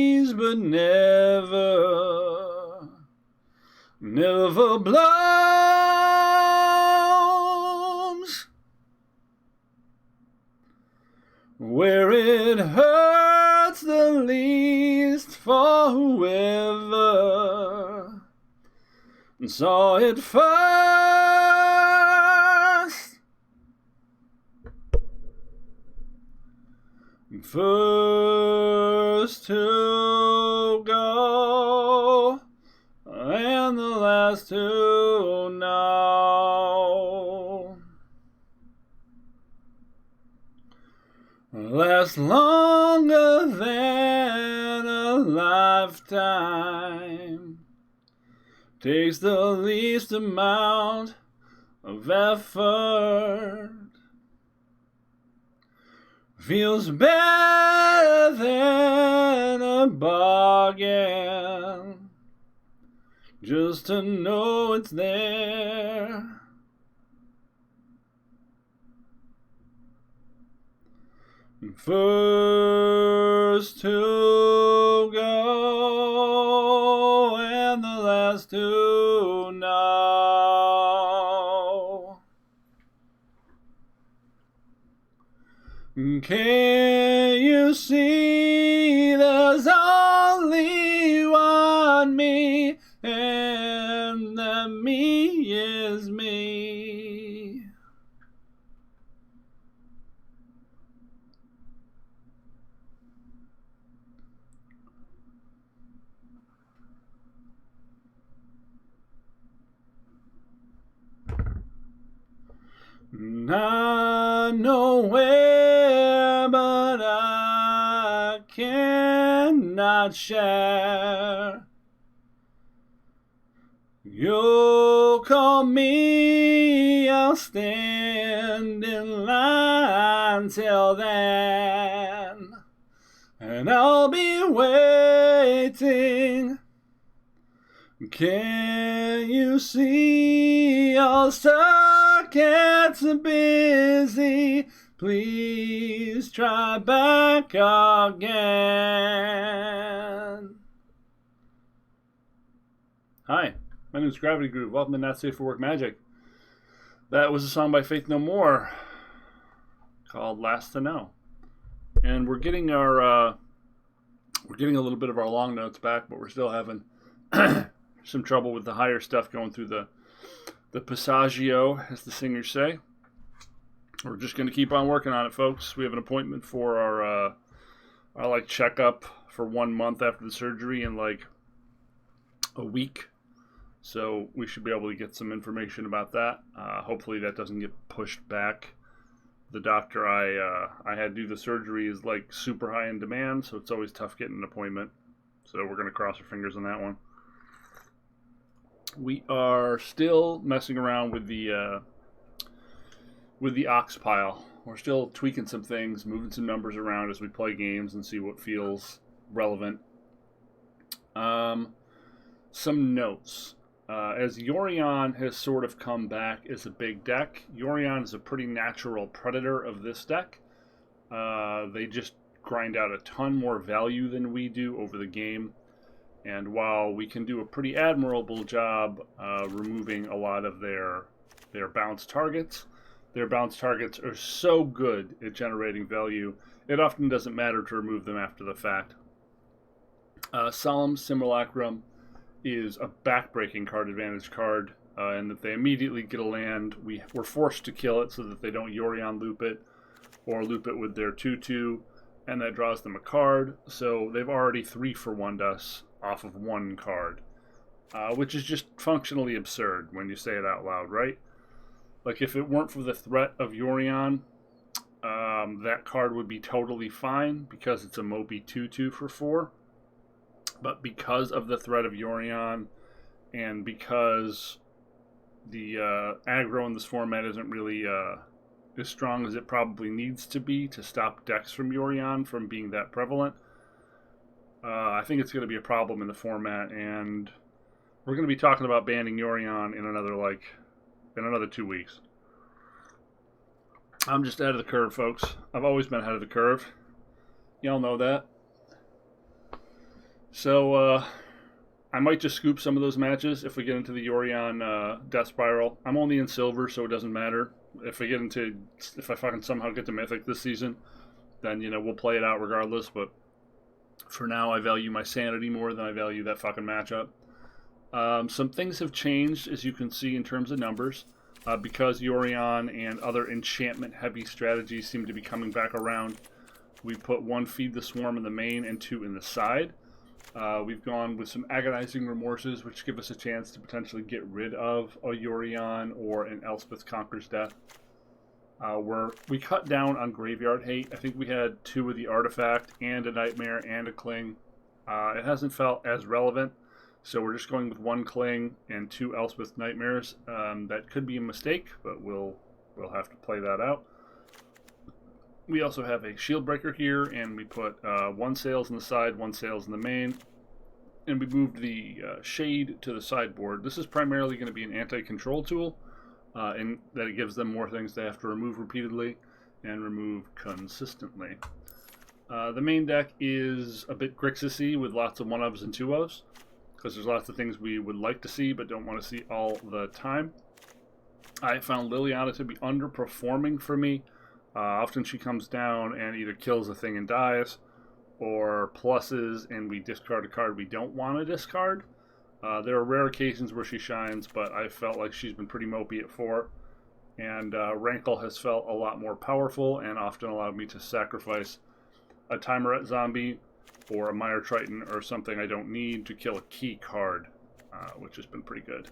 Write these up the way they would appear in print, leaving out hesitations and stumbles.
trees, but never blooms. Where it hurts the least for whoever saw it first. First to go and the last to know. Last longer than a lifetime. Takes the least amount of effort. Feels better than a bargain. Just to know it's there. First to go and the last to know. Can you see there's only one me, and that me is me? Not nowhere, but I cannot share. You call me, I'll stand in line till then, and I'll be waiting. Can you see all circuits are busy? Please try back again. Hi, my name is Gravity Groove. Welcome to Not Safe for Work Magic. That was a song by Faith No More called Last to Know. And we're getting a little bit of our long notes back, but we're still having some trouble with the higher stuff going through the passaggio, as the singers say. We're just going to keep on working on it, folks. We have an appointment for our checkup for 1 month after the surgery in like a week. So we should be able to get some information about that. Hopefully that doesn't get pushed back. The doctor I had do the surgery is like super high in demand, so it's always tough getting an appointment. So we're going to cross our fingers on that one. We are still messing around with the ox pile. We're still tweaking some things, moving some numbers around as we play games and see what feels relevant. Some notes. As Yorion has sort of come back as a big deck, Yorion is a pretty natural predator of this deck. They just grind out a ton more value than we do over the game. And while we can do a pretty admirable job removing a lot of their bounce targets are so good at generating value, it often doesn't matter to remove them after the fact. Solemn Simulacrum is a backbreaking card advantage card, and that they immediately get a land. We're forced to kill it so that they don't Yorion loop it, or loop it with their 2/2, and that draws them a card. So they've already 3-for-1'd us off of one card, which is just functionally absurd when you say it out loud, right? Like, if it weren't for the threat of Yorion, that card would be totally fine because it's a Moby 2/2 for 4. But because of the threat of Yorion, and because the aggro in this format isn't really as strong as it probably needs to be to stop decks from Yorion from being that prevalent, I think it's going to be a problem in the format, and we're going to be talking about banning Yorion in another 2 weeks. I'm just ahead of the curve, folks. I've always been ahead of the curve. Y'all know that. So I might just scoop some of those matches if we get into the Yorion Death Spiral. I'm only in silver, so it doesn't matter. If I fucking somehow get to Mythic this season, then, you know, we'll play it out regardless. But for now, I value my sanity more than I value that fucking matchup. Some things have changed, as you can see, in terms of numbers. Because Yorion and other enchantment-heavy strategies seem to be coming back around, we put 1 Feed the Swarm in the main and 2 in the side. We've gone with some Agonizing Remorses, which give us a chance to potentially get rid of a Yorion or an Elspeth Conquers Death. We cut down on Graveyard Hate. I think we had 2 of the Artifact and a Nightmare and a Cling. It hasn't felt as relevant, so we're just going with 1 Cling and 2 Elspeth Nightmares. That could be a mistake, but we'll have to play that out. We also have a Shield Breaker here, and we put 1 Sails in the side, 1 Sails in the main. And we moved the Shade to the sideboard. This is primarily going to be an anti-control tool, in that it gives them more things they have to remove repeatedly and remove consistently. The main deck is a bit Grixis-y with lots of 1-ofs and 2-ofs, because there's lots of things we would like to see but don't want to see all the time. I found Liliana to be underperforming for me. Often she comes down and either kills a thing and dies, or pluses and we discard a card we don't want to discard. There are rare occasions where she shines, but I felt like she's been pretty mopey at 4. And Rankle has felt a lot more powerful and often allowed me to sacrifice a Timerette zombie or a Mire Triton or something I don't need to kill a key card, which has been pretty good.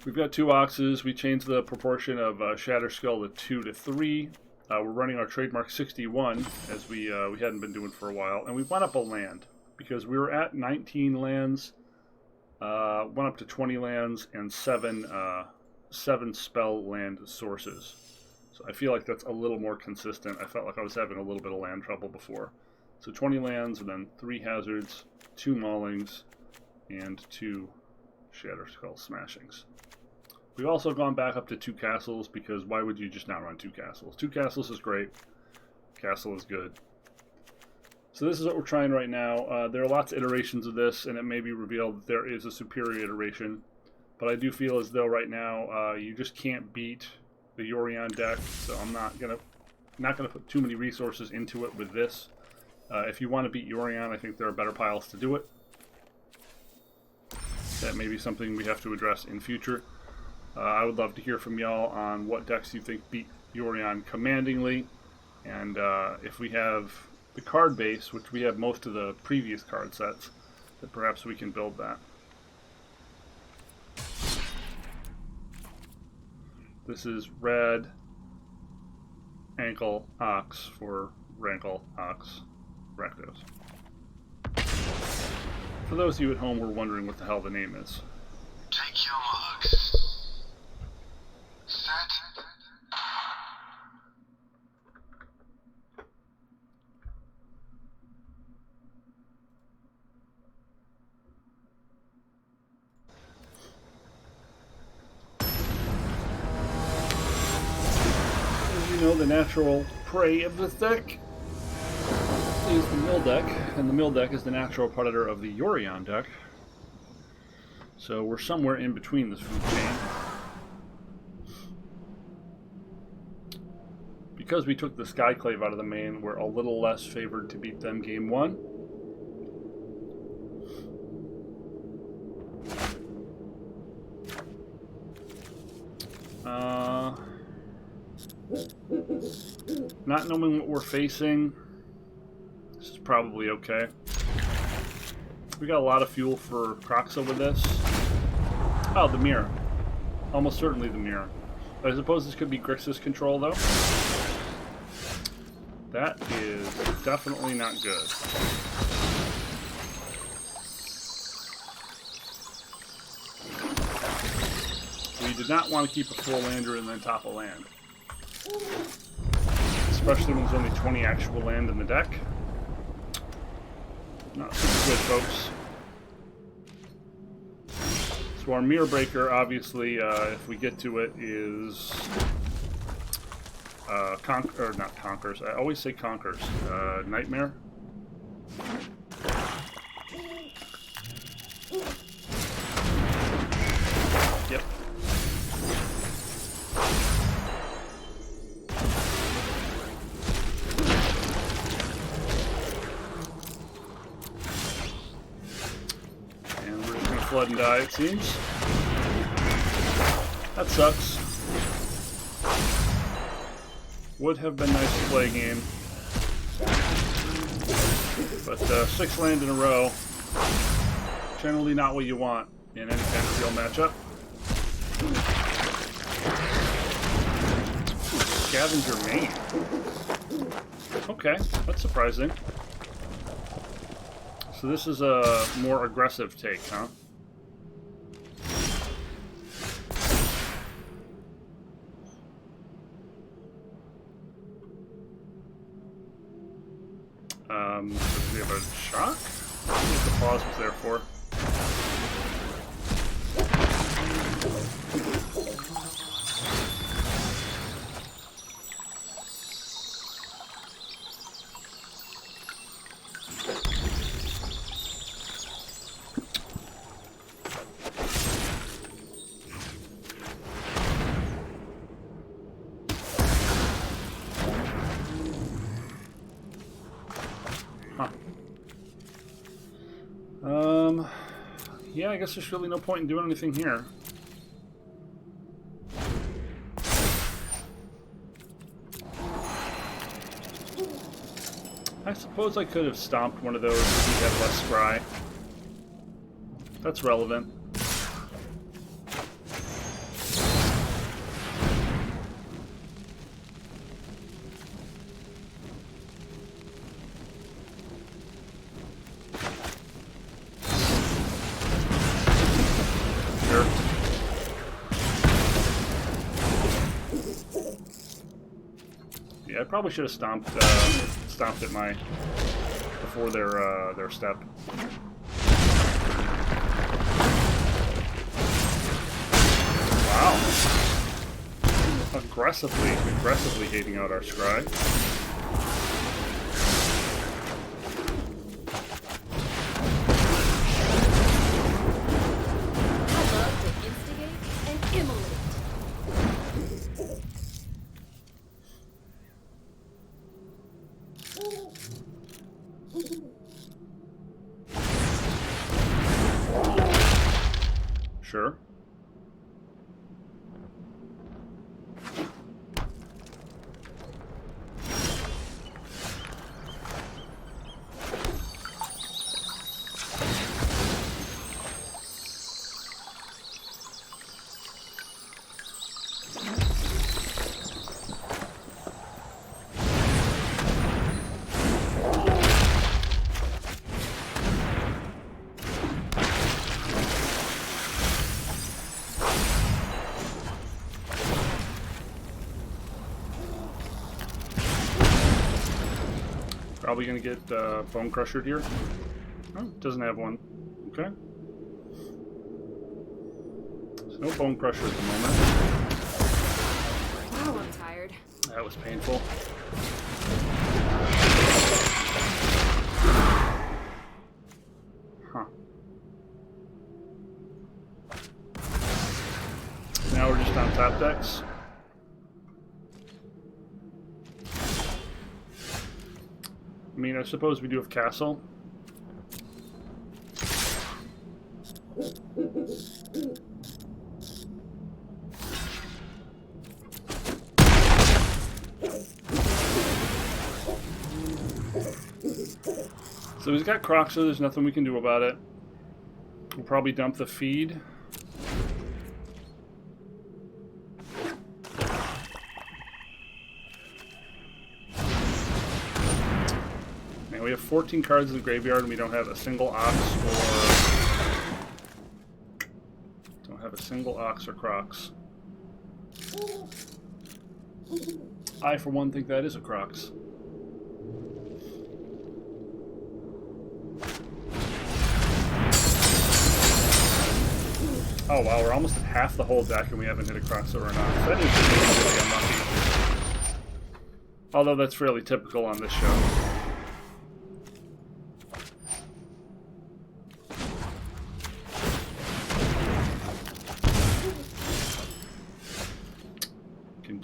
We've got 2 Oxes. We changed the proportion of Shatter Skull to 2 to 3. We're running our trademark 61, as we hadn't been doing for a while. And we went up a land, because we were at 19 lands, went up to 20 lands, and 7 spell land sources. So I feel like that's a little more consistent. I felt like I was having a little bit of land trouble before. So 20 lands, and then 3 hazards, 2 maulings, and 2 Shatter Skull smashings. We've also gone back up to 2 castles, because why would you just not run 2 castles? 2 castles is great. Castle is good. So this is what we're trying right now. There are lots of iterations of this, and it may be revealed that there is a superior iteration. But I do feel as though right now you just can't beat the Yorion deck, so I'm not gonna put too many resources into it with this. If you want to beat Yorion, I think there are better piles to do it. That may be something we have to address in future. I would love to hear from y'all on what decks you think beat Yorion commandingly, and if we have the card base, which we have most of the previous card sets, that perhaps we can build that. This is RadANKLEox for RadANKLEox Rakdos. For those of you at home who are wondering what the hell the name is. Take your marks. Set. As you know, the natural prey of this deck is the mill deck, and the mill deck is the natural predator of the Yorion deck. So we're somewhere in between this food chain. Because we took the Skyclave out of the main, we're a little less favored to beat them game 1. Not knowing what we're facing, this is probably okay. We got a lot of fuel for Croxa with this. Oh, the mirror. Almost certainly the mirror. I suppose this could be Grixis control, though. That is definitely not good. We did not want to keep a full lander and then top a land. Especially when there's only 20 actual land in the deck. Not super good, folks. So our Mirror Breaker, obviously, if we get to it, is not Conquers. I always say Conquers. Nightmare. Yep. And we're just gonna flood and die, it seems. That sucks. Would have been nice to play a game. But 6 land in a row, generally not what you want in any kind of real matchup. Scavenger main. Okay, that's surprising. So this is a more aggressive take, huh? Do we have a shock? What the pause was there for? Yeah, I guess there's really no point in doing anything here. I suppose I could have stomped one of those if he had less scry. That's relevant. I probably should have stomped at my before their step. Wow, aggressively hating out our scry. I love to instigate and immolate. Sure. Probably gonna get Bone Crusher here. Oh, doesn't have one. Okay. So no Bone Crusher at the moment. Wow, I'm tired. That was painful. Huh. Now we're just on top decks. I mean, I suppose we do have castle. So he's got Crocs, so there's nothing we can do about it. We'll probably dump the feed. Man, we have 14 cards in the graveyard and we don't have a single Ox or... Don't have a single Ox or Crocs. I, for one, think that is a Crocs. Oh wow, we're almost at half the whole deck and we haven't hit a Crocs or an Ox. That is really unlucky. Although that's fairly typical on this show.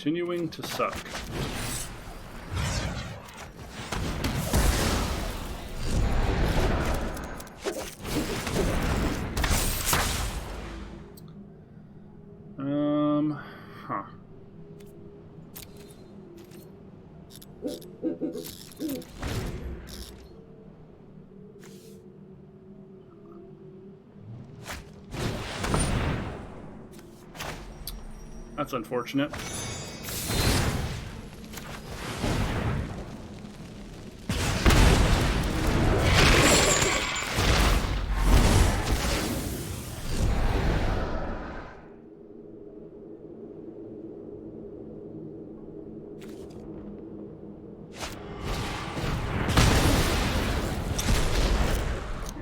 Continuing to suck. Huh. That's unfortunate.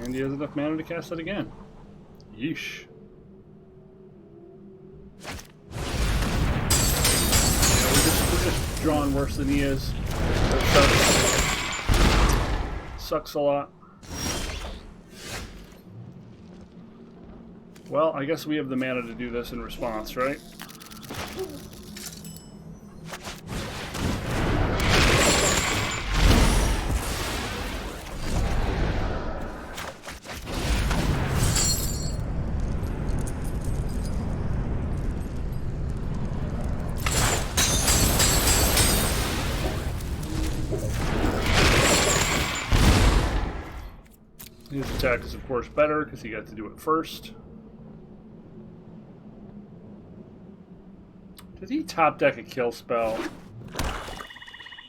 And he has enough mana to cast it again. Yeesh. We're just drawing worse than he is. Sucks a lot. Well, I guess we have the mana to do this in response, right? His attack is, of course, better because he got to do it first. Did he top deck a kill spell?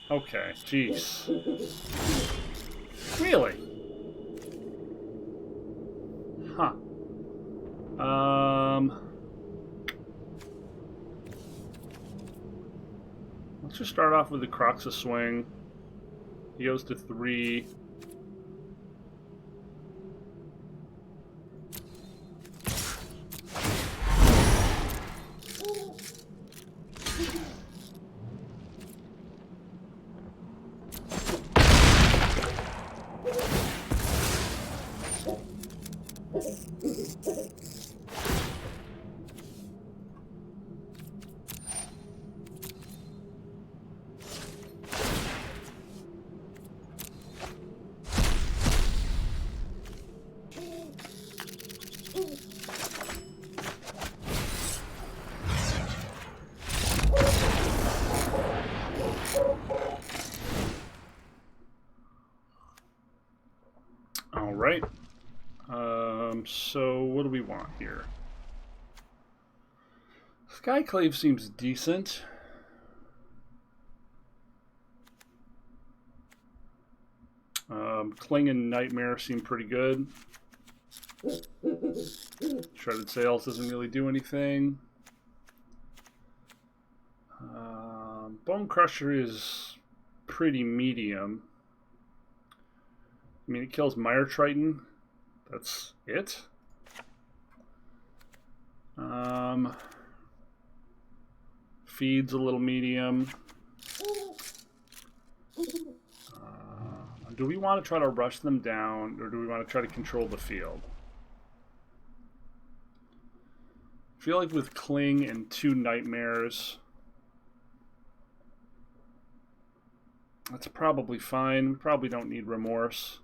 Okay, jeez. Really? Huh. Let's just start off with the Croxus swing. He goes to 3. Alright. So what do we want here? Skyclave seems decent. Cling and Nightmare seem pretty good. Shredded Sails doesn't really do anything. Bone Crusher is pretty medium. I mean, it kills Mire Triton. That's it. Feed's a little medium. Do we want to try to rush them down, or do we want to try to control the field? I feel like with Cling and 2 Nightmares, that's probably fine. We probably don't need Remorse.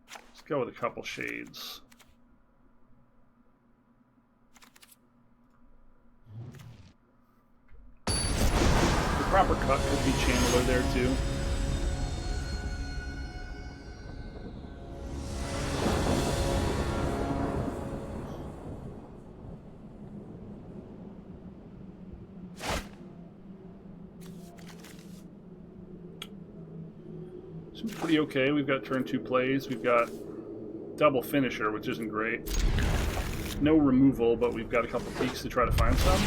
Let's go with a couple Shades. The proper cut could be Channeler there too. Seems pretty okay. We've got turn 2 plays. We've got double finisher, which isn't great. No removal, but we've got a couple peaks to try to find some.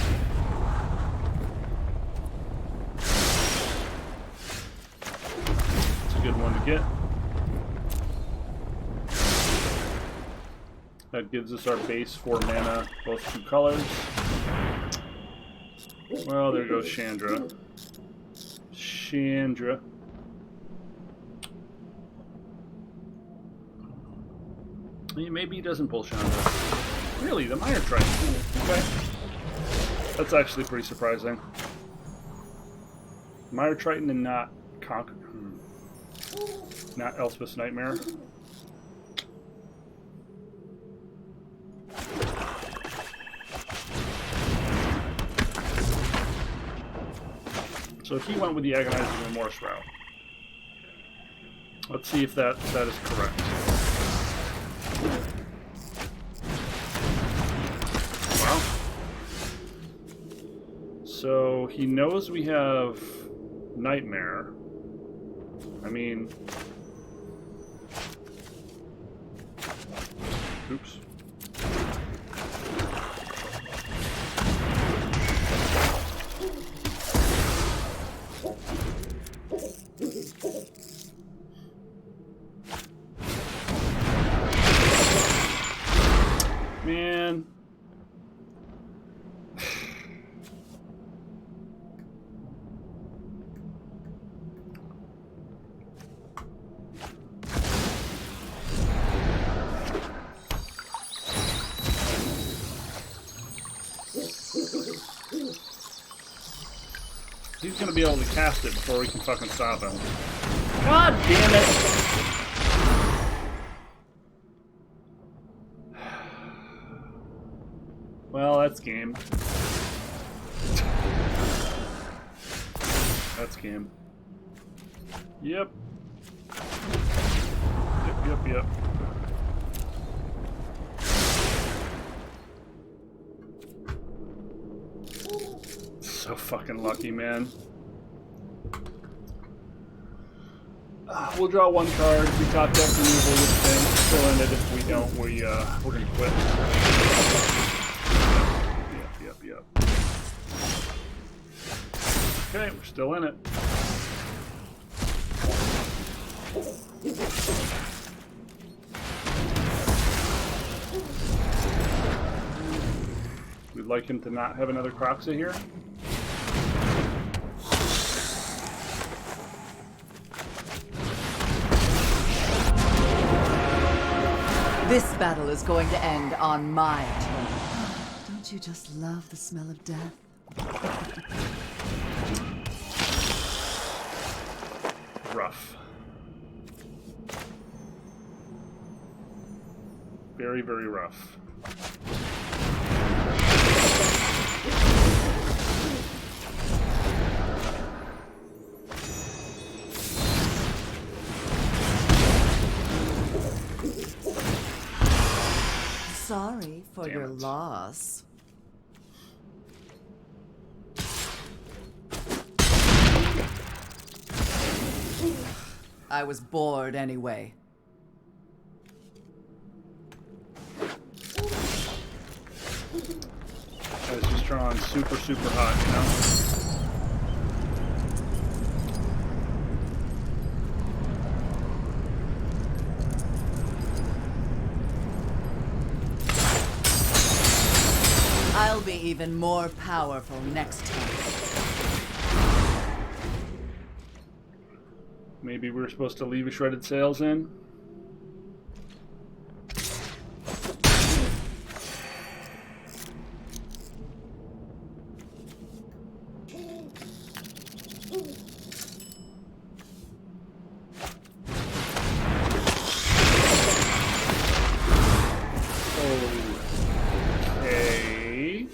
It's a good one to get. That gives us our base 4 mana, both 2 colors. Well, there goes Chandra. Chandra. Maybe he doesn't pull Chandra. Really? The Minor Triton? Okay. That's actually pretty surprising. Minor Triton and not Conquer... Not Elspeth's Nightmare. So he went with the Agonizing Remorse route. Let's see if that is correct. Wow. So he knows we have Nightmare. I mean... Oops. Man. He's gonna be able to cast it before we can fucking stop him. God damn it! Well, that's game. That's game. Yep. Yep. So fucking lucky, man. We'll draw one card. If we top deck removal this thing, still in it. If we don't, we're gonna quit. Yep. Okay, we're still in it. We'd like him to not have another Croxa here. This battle is going to end on my turn. Don't you just love the smell of death? Rough. Very, very rough. Sorry for Damn your it. loss. I was bored anyway. I was just drawing super, super hot, you know? I'll be even more powerful next time. Maybe we were supposed to leave a Shredded Sails in? Okay.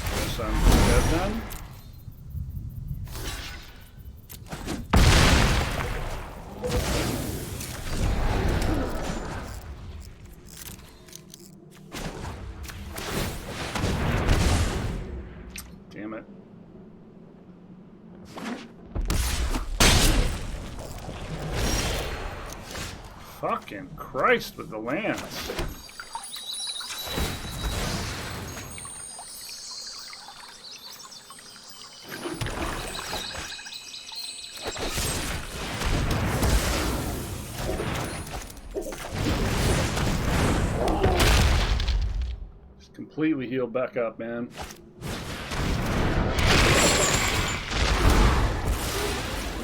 Guess I'm dead then. Damn it. Fucking Christ with the lands. Just completely healed back up, man.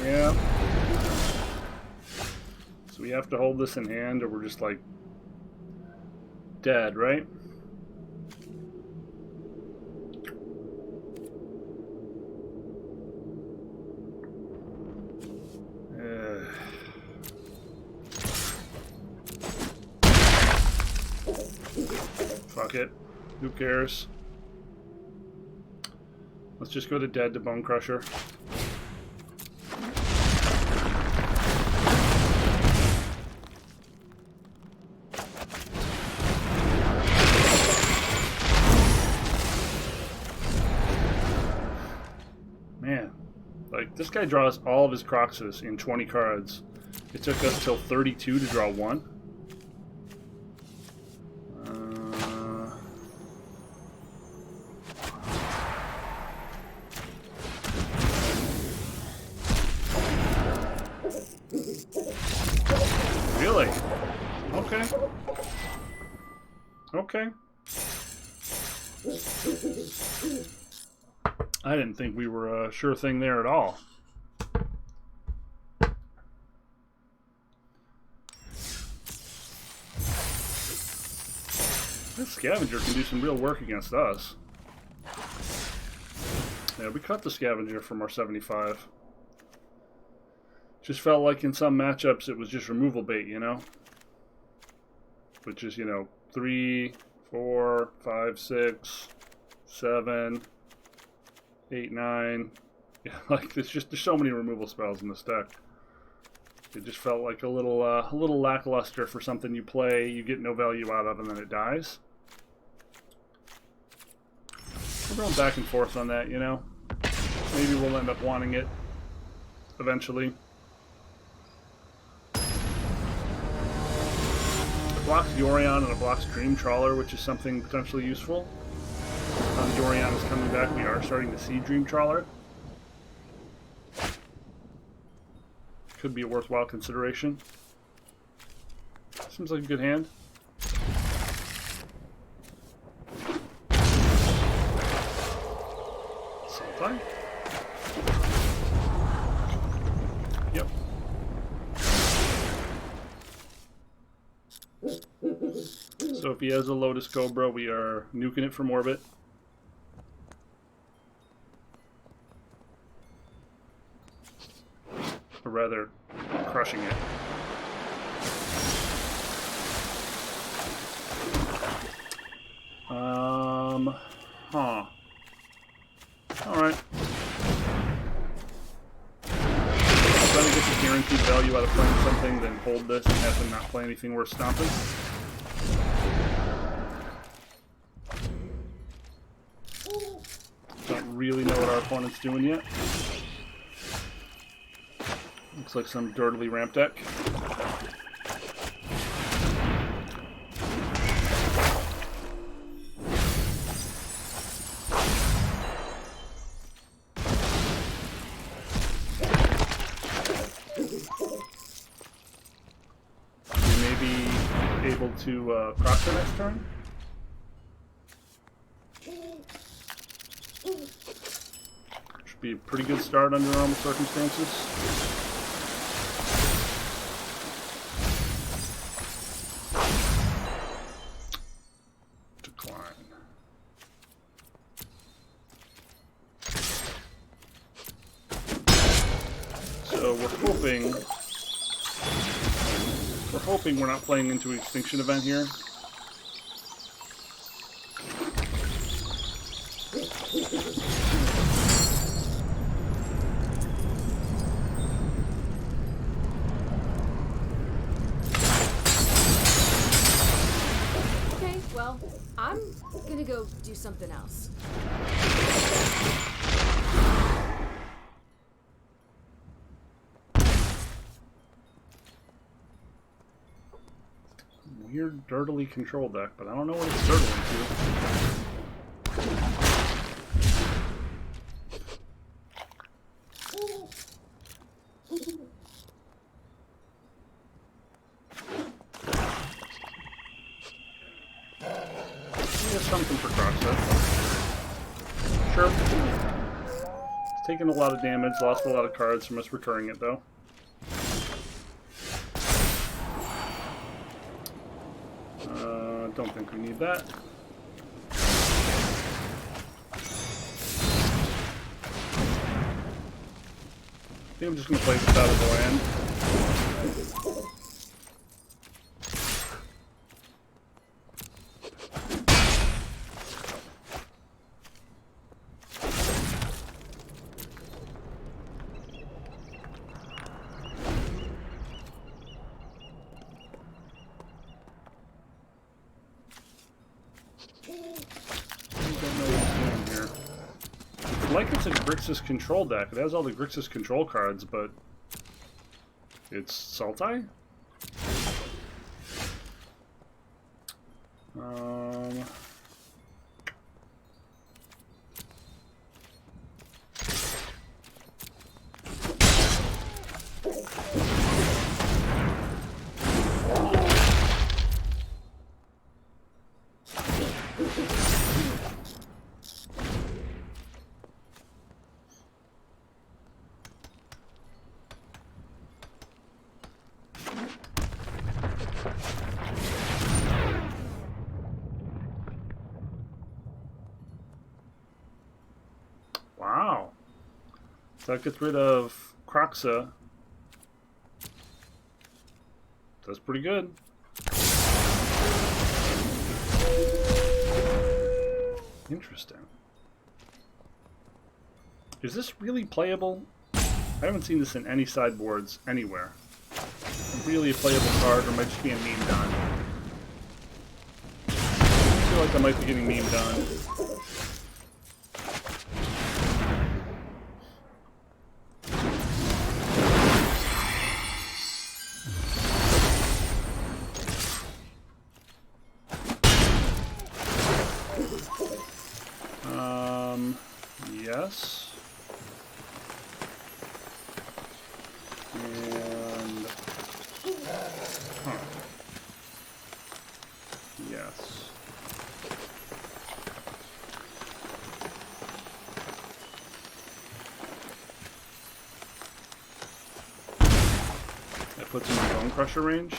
Yeah. we have to hold this in hand or we're just like dead, right? Fuck it. Who cares? Let's just go to dead to Bone Crusher. Man, like this guy draws all of his Croxes in 20 cards. It took us till 32 to draw one. Really? Okay. Okay. I didn't think we were a sure thing there at all. This Scavenger can do some real work against us. Yeah, we cut the Scavenger from our 75. Just felt like in some matchups it was just removal bait, you know? Which is, you know, 3, 4, 5, 6, 7, 8, 9. Yeah, like there's so many removal spells in this deck. It just felt like a little lackluster for something you play, you get no value out of, and then it dies. We're going back and forth on that, you know? Maybe we'll end up wanting it eventually. It blocks Yorion and it blocks Dream Trawler, which is something potentially useful. Yorion is coming back. We are starting to see Dream Trawler. Could be a worthwhile consideration. Seems like a good hand. Sometime. Yep. So if he has a Lotus Cobra, we are nuking it from orbit. Or rather, crushing it. Huh. Alright. Trying to get the guaranteed value out of playing something, then hold this and have them not play anything worth stomping. Don't really know what our opponent's doing yet. Looks like some dirtily ramp deck. We may be able to proc the next turn. Should be a pretty good start under normal circumstances. We're hoping we're not playing into an extinction event here. Okay, well, I'm gonna go do something else. Weird, dirtily controlled deck, but I don't know what it's dirtling to. There's something for Croxet. Sure. It's taken a lot of damage, lost a lot of cards from us recurring it though. Don't think we need that. I think I'm just going to play this out of the land. Like it's a Grixis control deck. It has all the Grixis control cards, but it's Sultai? Wow. So that gets rid of Kroxa. That's pretty good. Interesting. Is this really playable? I haven't seen this in any sideboards anywhere. Really a playable card, or am I just being memed on? I feel like I might be getting memed on. Yes. And... Huh. Yes. That puts him in Bone Crusher range.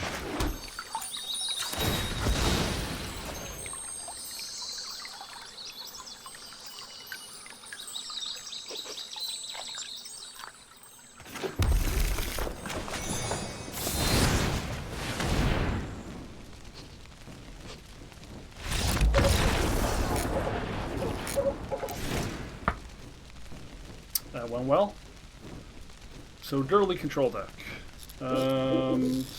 That went well. So, Dirtily control deck. Skyclaves,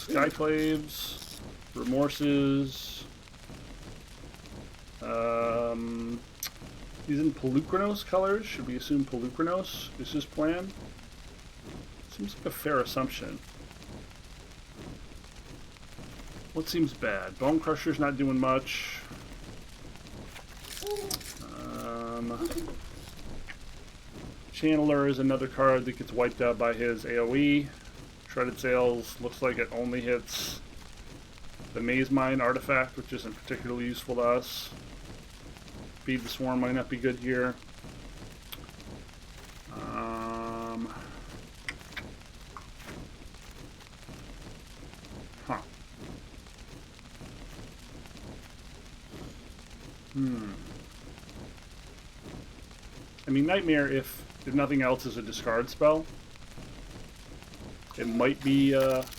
Remorses. He's in Pelucranos colors. Should we assume Pelucranos is his plan? Seems like a fair assumption. What seems bad? Bone Crusher's not doing much. Channeler is another card that gets wiped out by his AoE. Shredded Sails looks like it only hits the Maze Mine artifact, which isn't particularly useful to us. Feed the Swarm might not be good here. Huh. I mean, Nightmare, if nothing else, is a discard spell. It might be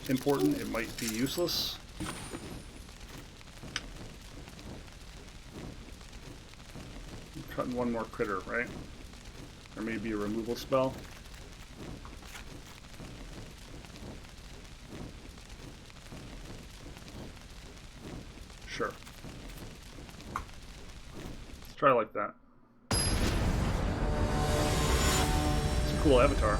important, it might be useless. I'm cutting one more critter, right? Or maybe a removal spell. Sure. Let's try like that. It's a cool avatar.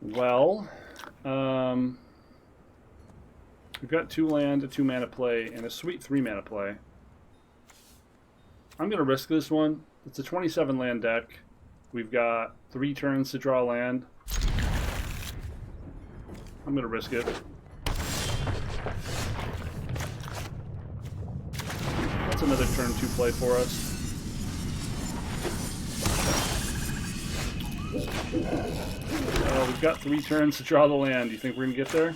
Well, we've got 2 land, a 2 mana play, and a sweet 3 mana play. I'm going to risk this one. It's a 27 land deck. We've got 3 turns to draw land. I'm going to risk it. That's another turn 2 play for us. We've got 3 turns to draw the land. Do you think we're going to get there?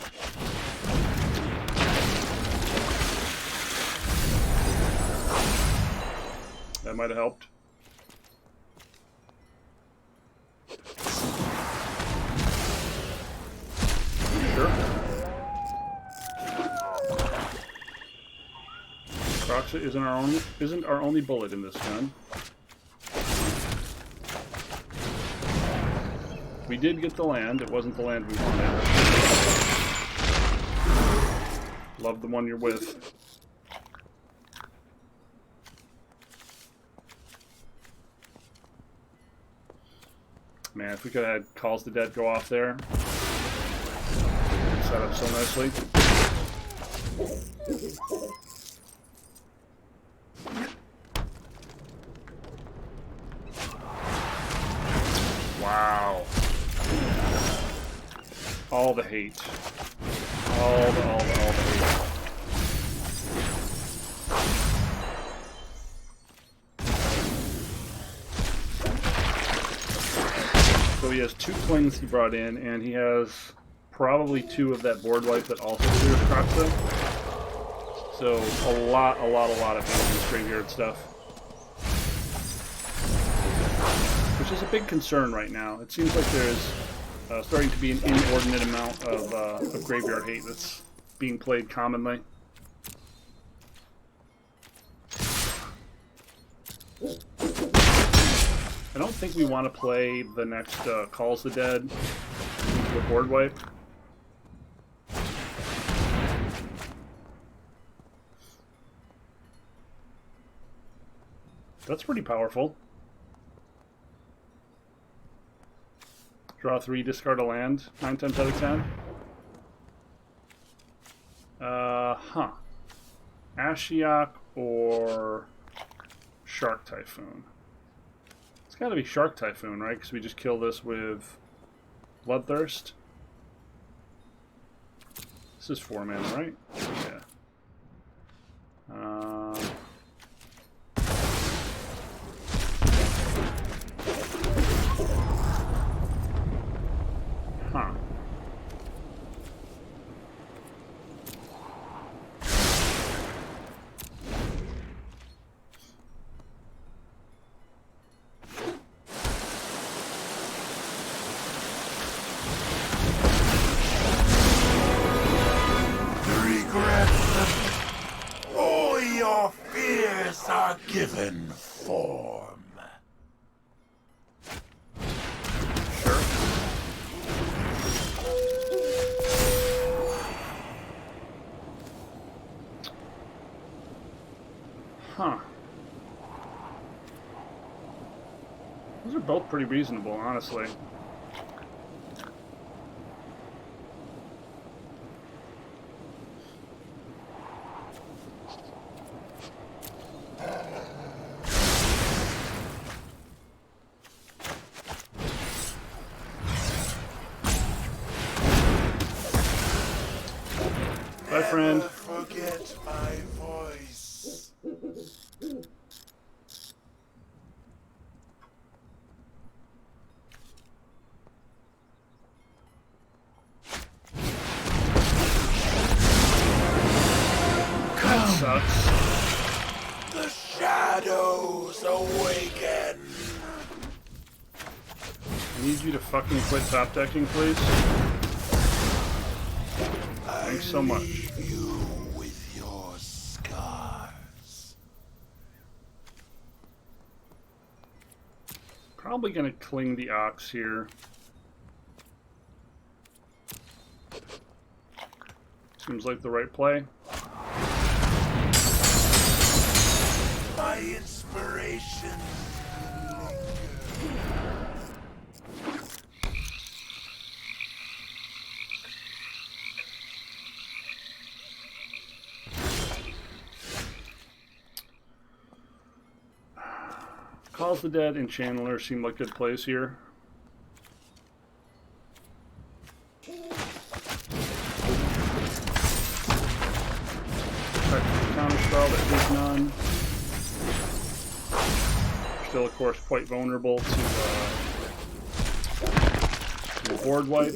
That might have helped. Sure. Croxa isn't our only bullet in this gun. We did get the land. It wasn't the land we wanted. Love the one you're with. Man, if we could have had Calls the Dead go off there. Set up so nicely. Wow. All the hate. All the hate. So he has 2 clings he brought in, and he has probably 2 of that board wipe that also clears Croxa. So a lot of dangerous graveyard stuff. Which is a big concern right now. It seems like there's starting to be an inordinate amount of graveyard hate that's being played commonly. I don't think we want to play the next Calls the Dead into a board wipe. That's pretty powerful. Draw 3, discard a land, 9 times out of 10. Ashiok or Shark Typhoon? It's gotta be Shark Typhoon, right? Because we just kill this with Bloodthirst. This is 4 mana, right? Yeah. Given form. Sure. Huh. Those are both pretty reasonable, honestly. Bye, friend. Never forget my voice. That sucks. The shadows awaken. I need you to fucking quit top decking, please. Thanks so much. You with your scars. Probably gonna cling the Ox here. Seems like the right play. My inspiration. Calls the Dead and Channeler seem like good plays here. Counterspell that is none. Still, of course, quite vulnerable to board wipe.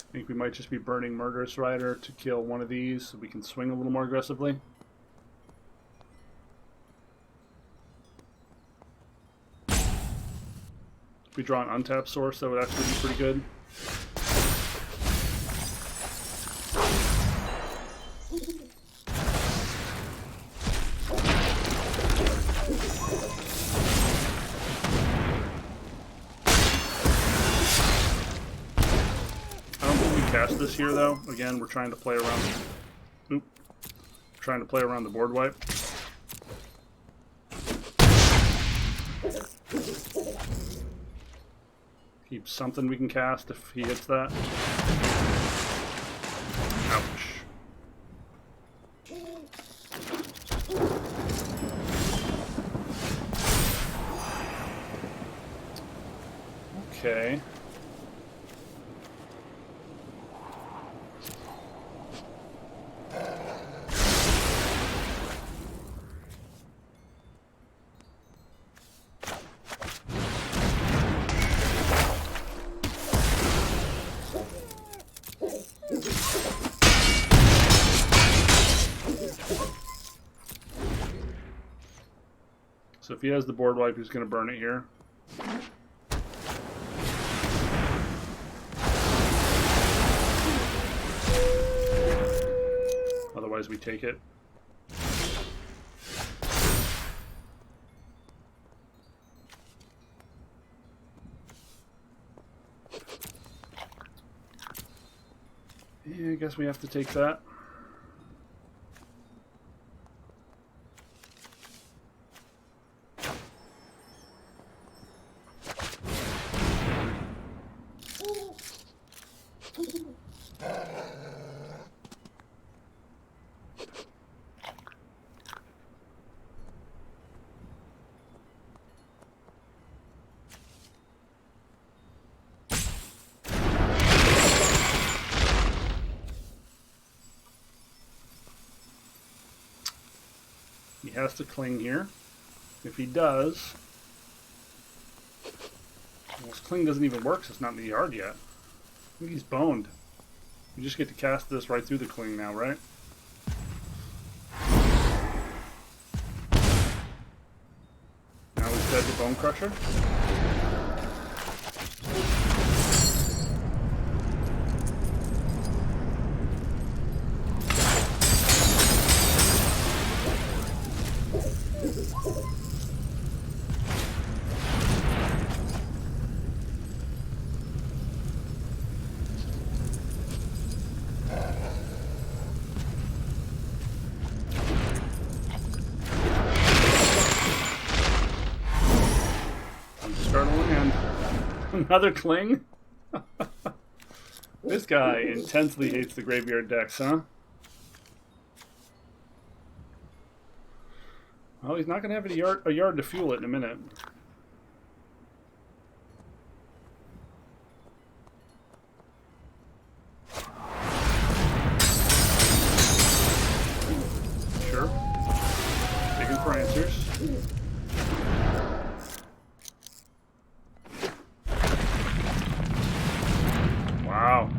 I think we might just be burning Murderous Rider to kill one of these so we can swing a little more aggressively. If we draw an untapped source, that would actually be pretty good. Cast this here though. Again, we're trying to play around. Oop. Trying to play around the board wipe. Keep something we can cast if he hits that. Ouch. Okay. So if he has the board wipe, he's going to burn it here. Otherwise we take it. Yeah, I guess we have to take that. He has to cling here. If he does, well, his cling doesn't even work, so it's not in the yard yet. I think he's boned. You just get to cast this right through the cling now, right? Now he's dead to Bone Crusher. Another cling? This guy intensely hates the graveyard decks, huh? Well, he's not going to have a yard to fuel it in a minute. Sure. Digging for answers. Wow.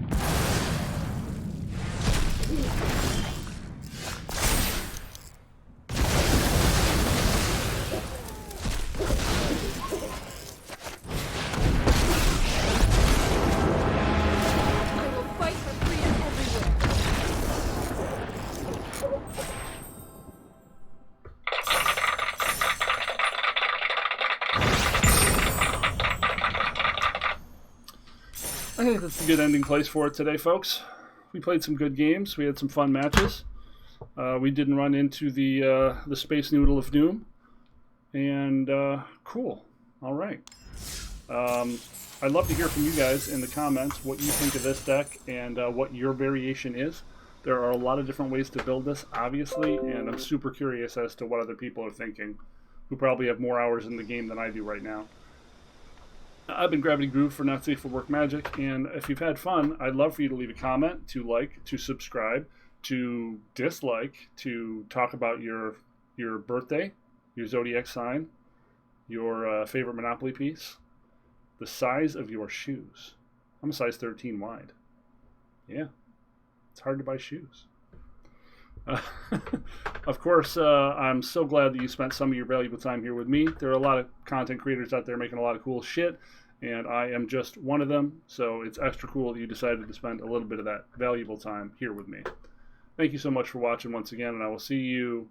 I will fight for freedom everywhere. I think that's a good ending place for it today, folks. We played some good games. We had some fun matches. We didn't run into the Space Noodle of Doom. And cool. All right. I'd love to hear from you guys in the comments what you think of this deck and what your variation is. There are a lot of different ways to build this, obviously, and I'm super curious as to what other people are thinking, who probably have more hours in the game than I do right now. I've been Gravity Groove for Not Safe for Work Magic, and if you've had fun, I'd love for you to leave a comment, to like, to subscribe, to dislike, to talk about your birthday, your zodiac sign, your favorite Monopoly piece, the size of your shoes. I'm a size 13 wide. Yeah, it's hard to buy shoes. Of course, I'm so glad that you spent some of your valuable time here with me. There are a lot of content creators out there making a lot of cool shit, and I am just one of them, so it's extra cool that you decided to spend a little bit of that valuable time here with me. Thank you so much for watching once again, and I will see you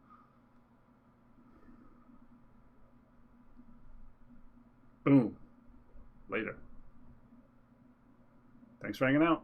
boom later. Thanks for hanging out.